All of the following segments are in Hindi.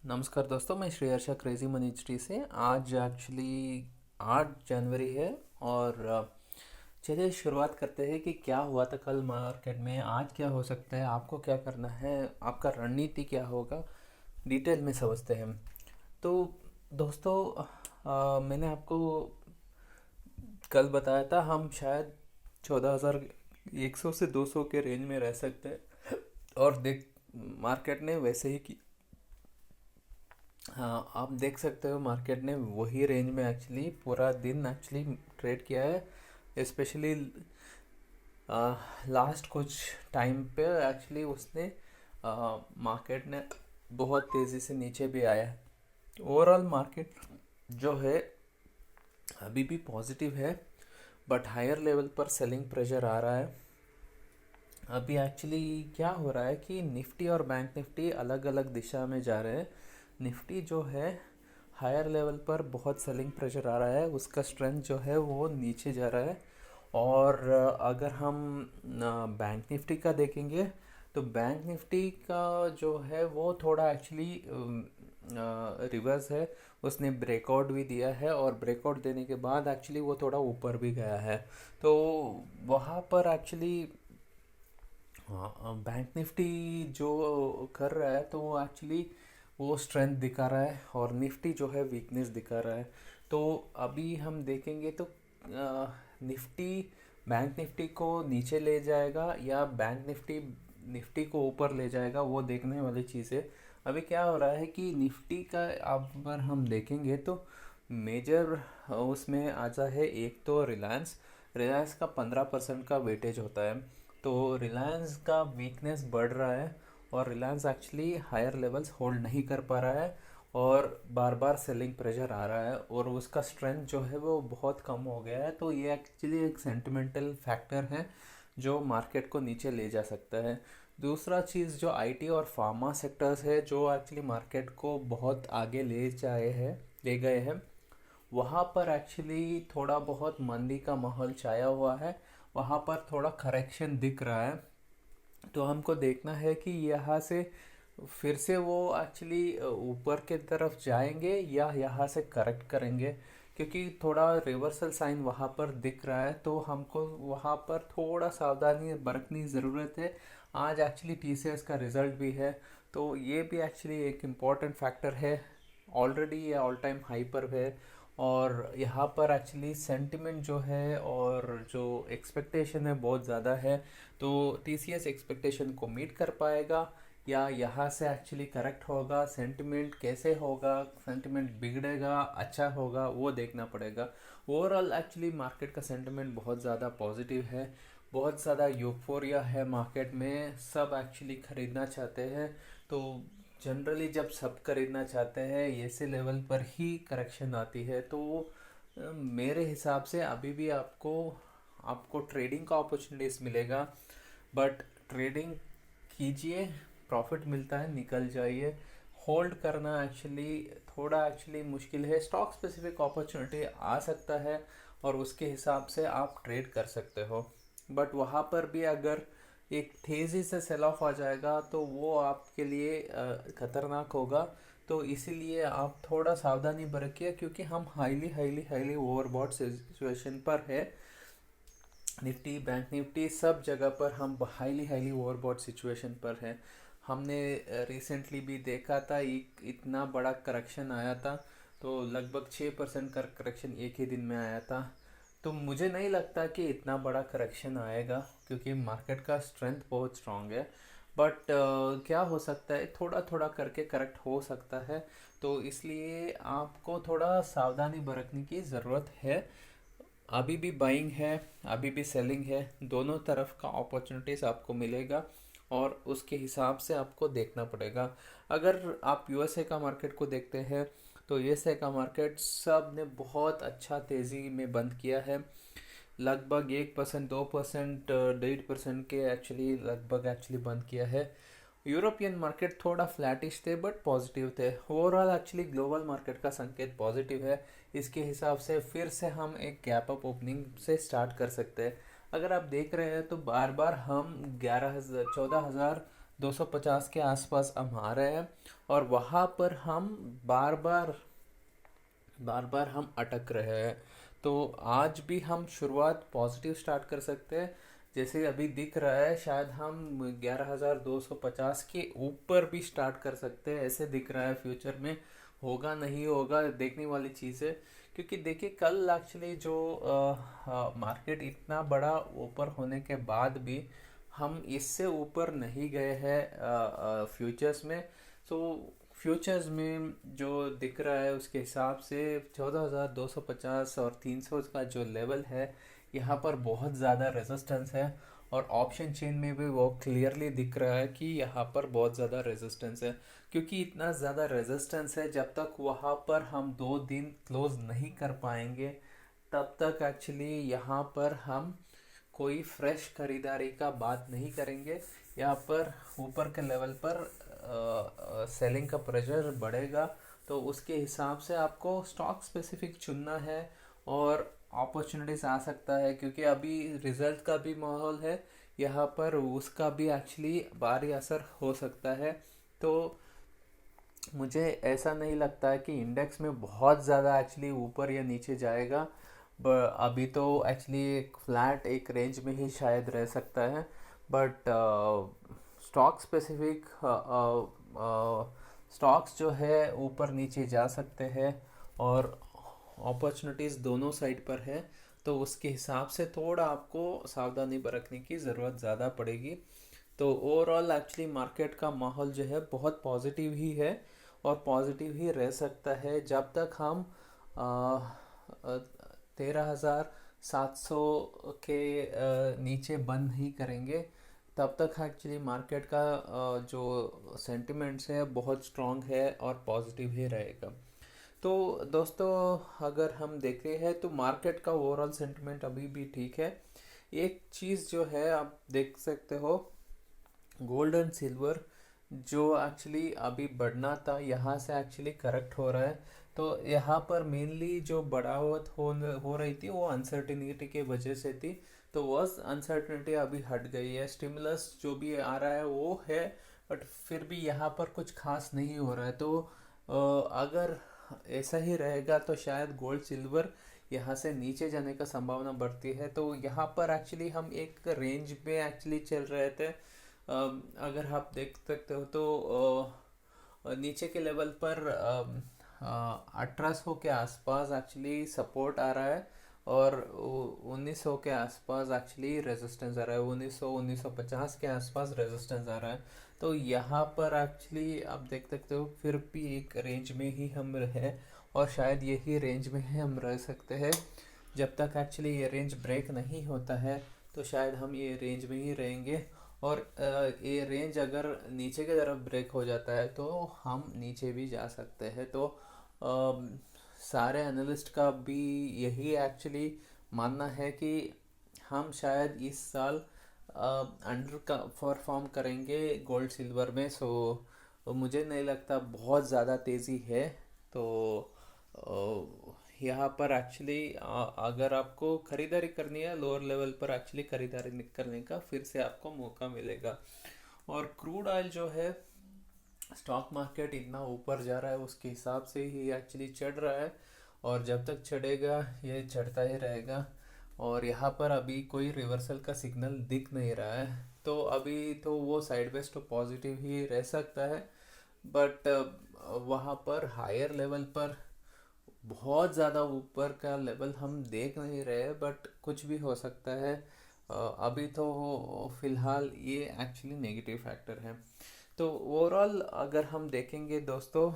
नमस्कार दोस्तों, मैं श्री हर्षा क्रेजी मनी से। आज एक्चुअली 8 जनवरी है और चलिए शुरुआत करते हैं कि क्या हुआ था कल मार्केट में, आज क्या हो सकता है, आपको क्या करना है, आपका रणनीति क्या होगा, डिटेल में समझते हैं। तो दोस्तों, मैंने आपको कल बताया था हम शायद 14,100 से 200 के रेंज में रह सकते हैं और देख मार्केट ने वैसे ही की। हाँ, आप देख सकते हो मार्केट ने वही रेंज में एक्चुअली पूरा दिन एक्चुअली ट्रेड किया है। स्पेशली लास्ट कुछ टाइम पे एक्चुअली उसने मार्केट ने बहुत तेज़ी से नीचे भी आया है। ओवरऑल मार्केट जो है अभी भी पॉजिटिव है, बट हायर लेवल पर सेलिंग प्रेशर आ रहा है। अभी एक्चुअली क्या हो रहा है कि निफ्टी और बैंक निफ्टी अलग अलग दिशा में जा रहे हैं। निफ्टी जो है हायर लेवल पर बहुत सेलिंग प्रेशर आ रहा है, उसका स्ट्रेंथ जो है वो नीचे जा रहा है। और अगर हम बैंक निफ्टी का देखेंगे तो बैंक निफ्टी का जो है वो थोड़ा एक्चुअली रिवर्स है। उसने ब्रेकआउट भी दिया है और ब्रेकआउट देने के बाद एक्चुअली वो थोड़ा ऊपर भी गया है। तो वहाँ पर एक्चुअली हाँ, बैंक निफ्टी जो कर रहा है तो वो एक्चुअली वो स्ट्रेंथ दिखा रहा है और निफ्टी जो है वीकनेस दिखा रहा है। तो अभी हम देखेंगे तो निफ्टी बैंक निफ्टी को नीचे ले जाएगा या बैंक निफ्टी निफ्टी को ऊपर ले जाएगा, वो देखने वाली चीज़ है। अभी क्या हो रहा है कि निफ्टी का आप अगर हम देखेंगे तो मेजर उसमें आता है। एक तो रिलायंस रिलायंस का 15% का वेटेज होता है। तो रिलायंस का वीकनेस बढ़ रहा है और Reliance actually higher levels hold नहीं कर पा रहा है और बार बार सेलिंग प्रेशर आ रहा है और उसका स्ट्रेंथ जो है वो बहुत कम हो गया है। तो ये एक्चुअली एक सेंटिमेंटल फैक्टर है जो मार्केट को नीचे ले जा सकता है। दूसरा चीज़ जो आईटी और फार्मा सेक्टर्स है जो एक्चुअली मार्केट को बहुत आगे ले गए हैं, वहाँ पर एक्चुअली थोड़ा बहुत मंदी का माहौल छाया हुआ है। वहाँ पर थोड़ा करेक्शन दिख रहा है। तो हमको देखना है कि यहाँ से फिर से वो एक्चुअली ऊपर के तरफ जाएंगे या यहाँ से करेक्ट करेंगे, क्योंकि थोड़ा रिवर्सल साइन वहाँ पर दिख रहा है। तो हमको वहाँ पर थोड़ा सावधानी बरतनी ज़रूरत है। आज एक्चुअली टीसीएस का रिज़ल्ट भी है, तो ये भी एक्चुअली एक इम्पॉर्टेंट फैक्टर है। ऑलरेडी ये ऑल टाइम हाई पर है और यहाँ पर एक्चुअली सेंटिमेंट जो है और जो एक्सपेक्टेशन है बहुत ज़्यादा है। तो टीसीएस एक्सपेक्टेशन को मीट कर पाएगा या यहाँ से एक्चुअली करेक्ट होगा, सेंटिमेंट कैसे होगा, सेंटिमेंट बिगड़ेगा अच्छा होगा, वो देखना पड़ेगा। ओवरऑल एक्चुअली मार्केट का सेंटिमेंट बहुत ज़्यादा पॉजिटिव है, बहुत ज़्यादा यूफोरिया है मार्केट में, सब एक्चुअली ख़रीदना चाहते हैं। तो जनरली जब सब खरीदना चाहते हैं ऐसे लेवल पर ही करेक्शन आती है। तो मेरे हिसाब से अभी भी आपको आपको ट्रेडिंग का अपॉर्चुनिटीज़ मिलेगा, बट ट्रेडिंग कीजिए, प्रॉफिट मिलता है निकल जाइए। होल्ड करना एक्चुअली थोड़ा एक्चुअली मुश्किल है। स्टॉक स्पेसिफिक अपॉर्चुनिटी आ सकता है और उसके हिसाब से आप ट्रेड कर सकते हो, बट वहाँ पर भी अगर एक तेज़ी से सेल ऑफ आ जाएगा तो वो आपके लिए ख़तरनाक होगा। तो इसीलिए आप थोड़ा सावधानी बरतिए, क्योंकि हम highly highly highly overbought situation पर है। निफ्टी बैंक निफ्टी सब जगह पर हम हाईली हाईली ओवरबॉट सिचुएशन पर है। हमने रिसेंटली भी देखा था, एक इतना बड़ा करेक्शन आया था, तो लगभग 6% का करेक्शन एक ही दिन में आया था। तो मुझे नहीं लगता कि इतना बड़ा करेक्शन आएगा, क्योंकि मार्केट का स्ट्रेंथ बहुत स्ट्रांग है। बट क्या हो सकता है, थोड़ा थोड़ा करके करेक्ट हो सकता है। तो इसलिए आपको थोड़ा सावधानी बरतने की ज़रूरत है। अभी भी बाइंग है, अभी भी सेलिंग है, दोनों तरफ का अपॉर्चुनिटीज़ आपको मिलेगा और उसके हिसाब से आपको देखना पड़ेगा। अगर आप यूएसए का मार्केट को देखते हैं तो यूएसए का मार्केट सब ने बहुत अच्छा तेज़ी में बंद किया है। लगभग 1% 2% 1.5% के एक्चुअली लगभग एक्चुअली बंद किया है। यूरोपियन मार्केट थोड़ा फ्लैटिश थे बट पॉजिटिव थे। ओवरऑल एक्चुअली ग्लोबल मार्केट का संकेत पॉजिटिव है। इसके हिसाब से फिर से हम एक गैप अप ओपनिंग से स्टार्ट कर सकते हैं। अगर आप देख रहे हैं तो बार बार हम 11,000 14,000 250 के आसपास हम आ रहे हैं, और वहाँ पर हम बार बार हम अटक रहे हैं। तो आज भी हम शुरुआत पॉजिटिव स्टार्ट कर सकते हैं। जैसे अभी दिख रहा है, शायद हम 11,250 के ऊपर भी स्टार्ट कर सकते हैं, ऐसे दिख रहा है। फ्यूचर में होगा नहीं होगा देखने वाली चीज़ है। क्योंकि देखिए, कल एक्चुअली जो मार्केट इतना बड़ा ऊपर होने के बाद भी हम इससे ऊपर नहीं गए हैं फ्यूचर्स में। सो फ्यूचर्स में जो दिख रहा है उसके हिसाब से 14,250 और 300 का जो लेवल है, यहाँ पर बहुत ज़्यादा रेजिस्टेंस है। और ऑप्शन चेन में भी वो क्लियरली दिख रहा है कि यहाँ पर बहुत ज़्यादा रेजिस्टेंस है। क्योंकि इतना ज़्यादा रेजिस्टेंस है, जब तक वहाँ पर हम 2 दिन क्लोज नहीं कर पाएंगे, तब तक एक्चुअली यहाँ पर हम कोई फ्रेश खरीदारी का बात नहीं करेंगे। यहाँ पर ऊपर के लेवल पर सेलिंग का प्रेशर बढ़ेगा। तो उसके हिसाब से आपको स्टॉक स्पेसिफिक चुनना है, और अपॉर्चुनिटीज आ सकता है। क्योंकि अभी रिजल्ट का भी माहौल है यहाँ पर, उसका भी एक्चुअली भारी असर हो सकता है। तो मुझे ऐसा नहीं लगता है कि इंडेक्स में बहुत ज़्यादा एक्चुअली ऊपर या नीचे जाएगा। अभी तो एक्चुअली एक फ्लैट एक रेंज में ही शायद रह सकता है। बट स्टॉक स्पेसिफिक स्टॉक्स जो है ऊपर नीचे जा सकते हैं, और अपॉर्चुनिटीज़ दोनों साइड पर है। तो उसके हिसाब से थोड़ा आपको सावधानी बरतने की ज़रूरत ज़्यादा पड़ेगी। तो ओवरऑल एक्चुअली मार्केट का माहौल जो है बहुत पॉजिटिव ही है, और पॉजिटिव ही रह सकता है जब तक हम 13,700 के नीचे बंद नहीं करेंगे। तब तक एक्चुअली मार्केट का जो सेंटिमेंट्स है बहुत स्ट्रॉन्ग है और पॉजिटिव ही रहेगा। तो दोस्तों, अगर हम देखते हैं तो मार्केट का ओवरऑल सेंटिमेंट अभी भी ठीक है। एक चीज़ जो है आप देख सकते हो, गोल्ड एंड सिल्वर जो एक्चुअली अभी बढ़ना था, यहाँ से एक्चुअली करेक्ट हो रहा है। तो यहाँ पर मेनली जो बढ़ावत हो रही थी वो अनसर्टिनिटी के वजह से थी। तो वो अनसर्टिनिटी अभी हट गई है। स्टिमुलस जो भी आ रहा है वो है, बट फिर भी यहाँ पर कुछ खास नहीं हो रहा है। तो अगर ऐसा ही रहेगा तो शायद गोल्ड सिल्वर यहाँ से नीचे जाने का संभावना बढ़ती है। तो यहाँ पर एक्चुअली हम एक रेंज में एक्चुअली चल रहे थे। अगर आप देख सकते हो तो नीचे के लेवल पर 1800 के आसपास एक्चुअली सपोर्ट आ रहा है, और 1900 के आसपास एक्चुअली रेजिस्टेंस आ रहा है। 1950 के आसपास रेजिस्टेंस आ रहा है। तो यहाँ पर एक्चुअली आप देख सकते हो फिर भी एक रेंज में ही हम रहे, और शायद यही रेंज में ही हम रह सकते हैं जब तक एक्चुअली ये रेंज ब्रेक नहीं होता है। तो शायद हम ये रेंज में ही रहेंगे, और ये रेंज अगर नीचे की तरफ ब्रेक हो जाता है तो हम नीचे भी जा सकते हैं। तो सारे एनालिस्ट का भी यही एक्चुअली मानना है कि हम शायद इस साल अंडर का परफॉर्म करेंगे गोल्ड सिल्वर में। सो मुझे नहीं लगता बहुत ज़्यादा तेज़ी है। तो यहाँ पर एक्चुअली अगर आपको ख़रीदारी करनी है लोअर लेवल पर, एक्चुअली ख़रीदारी करने का फिर से आपको मौका मिलेगा। और क्रूड ऑयल जो है, स्टॉक मार्केट इतना ऊपर जा रहा है उसके हिसाब से ही एक्चुअली चढ़ रहा है, और जब तक चढ़ेगा ये चढ़ता ही रहेगा। और यहाँ पर अभी कोई रिवर्सल का सिग्नल दिख नहीं रहा है। तो अभी तो वो साइडवेज तो पॉजिटिव ही रह सकता है। बट वहाँ पर हायर लेवल पर बहुत ज़्यादा ऊपर का लेवल हम देख नहीं रहे, बट कुछ भी हो सकता है। अभी तो फिलहाल ये एक्चुअली नेगेटिव फैक्टर है। तो ओवरऑल अगर हम देखेंगे दोस्तों,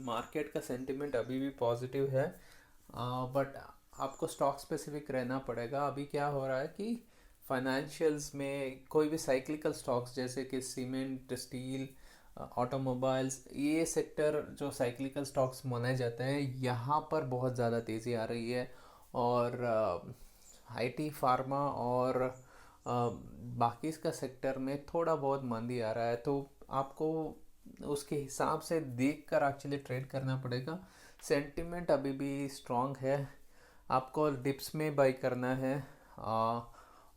मार्केट का सेंटिमेंट अभी भी पॉजिटिव है, बट आपको स्टॉक स्पेसिफिक रहना पड़ेगा। अभी क्या हो रहा है कि फाइनेंशियल्स में कोई भी साइक्लिकल स्टॉक्स जैसे कि सीमेंट, स्टील, ऑटोमोबाइल्स, ये सेक्टर जो साइक्लिकल स्टॉक्स माने जाते हैं, यहाँ पर बहुत ज़्यादा तेज़ी आ रही है। और आईटी, फार्मा और बाकी इसका सेक्टर में थोड़ा बहुत मंदी आ रहा है। तो आपको उसके हिसाब से देख कर एक्चुअली ट्रेड करना पड़ेगा। सेंटिमेंट अभी भी स्ट्रॉन्ग है, आपको डिप्स में बाई करना है।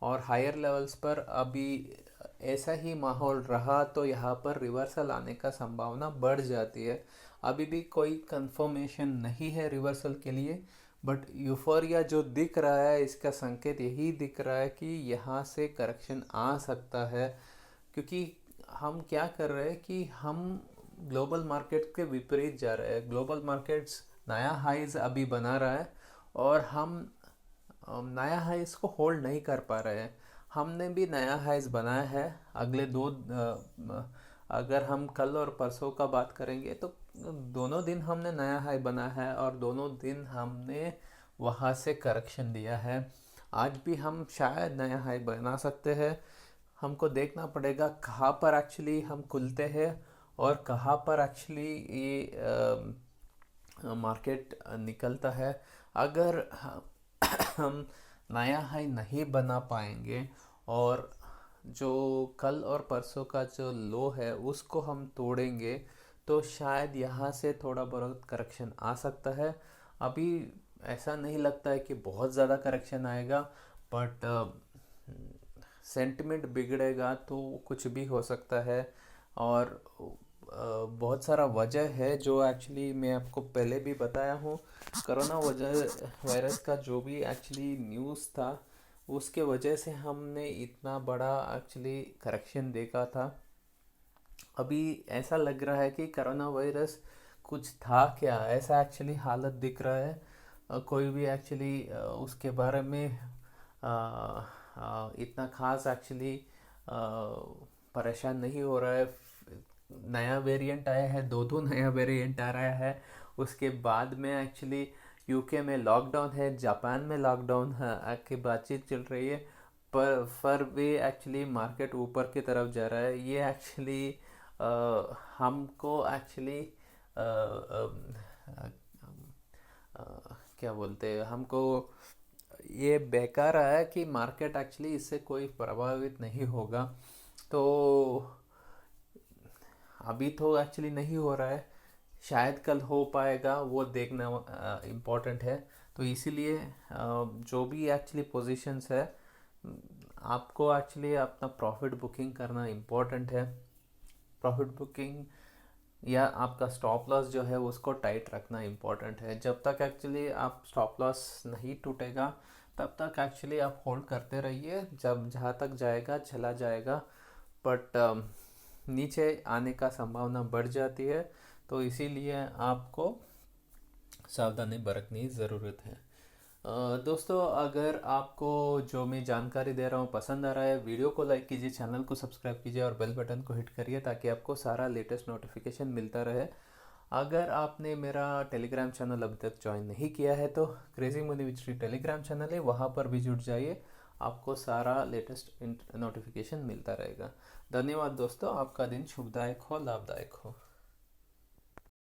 और हायर लेवल्स पर अभी ऐसा ही माहौल रहा तो यहाँ पर रिवर्सल आने का संभावना बढ़ जाती है। अभी भी कोई कंफर्मेशन नहीं है रिवर्सल के लिए, बट यूफोरिया जो दिख रहा है इसका संकेत यही दिख रहा है कि यहाँ से करेक्शन आ सकता है। क्योंकि हम क्या कर रहे हैं कि हम ग्लोबल मार्केट के विपरीत जा रहे हैं। ग्लोबल मार्केट्स नया हाइज अभी बना रहा है और हम नया हाइज को होल्ड नहीं कर पा रहे हैं। हमने भी नया हाइज बनाया है। अगले अगर हम कल और परसों का बात करेंगे तो दोनों दिन हमने नया हाई बनाया है और दोनों दिन हमने वहाँ से करेक्शन दिया है। आज भी हम शायद नया हाई बना सकते हैं। हमको देखना पड़ेगा कहाँ पर एक्चुअली हम खुलते हैं और कहाँ पर एक्चुअली ये मार्केट निकलता है। अगर हम नया हाई नहीं बना पाएंगे और जो कल और परसों का जो लो है उसको हम तोड़ेंगे तो शायद यहाँ से थोड़ा बहुत करेक्शन आ सकता है। अभी ऐसा नहीं लगता है कि बहुत ज़्यादा करेक्शन आएगा, बट सेंटिमेंट बिगड़ेगा तो कुछ भी हो सकता है। और बहुत सारा वजह है जो एक्चुअली मैं आपको पहले भी बताया हूँ। कोरोना वायरस का जो भी एक्चुअली न्यूज़ था उसके वजह से हमने इतना बड़ा एक्चुअली करेक्शन देखा था। अभी ऐसा लग रहा है कि कोरोना वायरस कुछ था क्या, ऐसा एक्चुअली हालत दिख रहा है। कोई भी एक्चुअली उसके बारे में इतना खास एक्चुअली परेशान नहीं हो रहा है। नया वेरिएंट आया है, दो नया वेरिएंट आ रहा है। उसके बाद में एक्चुअली यूके में लॉकडाउन है, जापान में लॉकडाउन की बातचीत चल रही है। पर भी एक्चुअली मार्केट ऊपर की तरफ जा रहा है। ये एक्चुअली हमको एक्चुअली क्या बोलते हैं, हमको ये बेकार है कि मार्केट एक्चुअली इससे कोई प्रभावित नहीं होगा। तो अभी तो एक्चुअली नहीं हो रहा है, शायद कल हो पाएगा, वो देखना इम्पोर्टेंट है। तो इसीलिए जो भी एक्चुअली पोजीशंस है आपको एक्चुअली अपना प्रॉफिट बुकिंग करना इम्पोर्टेंट है। प्रॉफिट बुकिंग या आपका स्टॉप लॉस जो है उसको टाइट रखना इम्पोर्टेंट है। जब तक एक्चुअली आप स्टॉप लॉस नहीं टूटेगा तब तक एक्चुअली आप होल्ड करते रहिए। जब जहाँ तक जाएगा चला जाएगा, बट नीचे आने का संभावना बढ़ जाती है। तो इसीलिए आपको सावधानी बरतनी ज़रूरत है। दोस्तों, अगर आपको जो मैं जानकारी दे रहा हूँ पसंद आ रहा है, वीडियो को लाइक कीजिए, चैनल को सब्सक्राइब कीजिए और बेल बटन को हिट करिए ताकि आपको सारा लेटेस्ट नोटिफिकेशन मिलता रहे। अगर आपने मेरा टेलीग्राम चैनल अभी तक ज्वाइन नहीं किया है तो crazy money which free Telegram channel है, वहाँ पर भी जुड़ जाइए, आपको सारा लेटेस्ट नोटिफिकेशन मिलता रहेगा। धन्यवाद दोस्तों, आपका दिन शुभदायक हो, लाभदायक हो।